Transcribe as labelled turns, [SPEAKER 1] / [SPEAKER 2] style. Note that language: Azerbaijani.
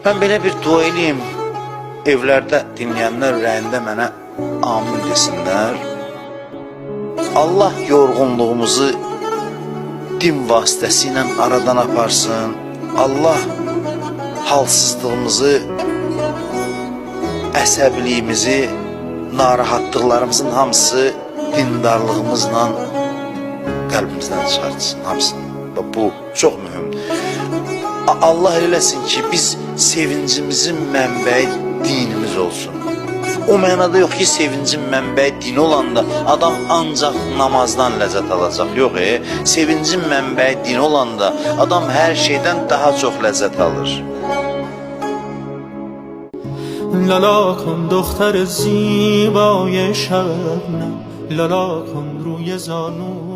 [SPEAKER 1] Ben belə bir dua eləyim, evlərdə dinləyənlər ürəyində mənə amin desinlər. Allah yorğunluğumuzu din vasitəsilə aradan aparsın. Allah halsızlığımızı, əsəbiliyimizi, narahatlıqlarımızın hamısı dindarlığımızla qəlbimizdən çıxartsın, hamısını. Bu çox mühümdür. Allah eləsin ki, biz sevincimizin mənbəyi dinimiz olsun. O mənada yox ki, sevincin mənbəyi din olanda adam ancaq namazdan ləzzət alacaq. Yox, sevincin mənbəyi din olanda adam hər şeydən daha çox ləzzət alır.
[SPEAKER 2] لالا کن دختر زیبای شبنم لالا کن روی زانو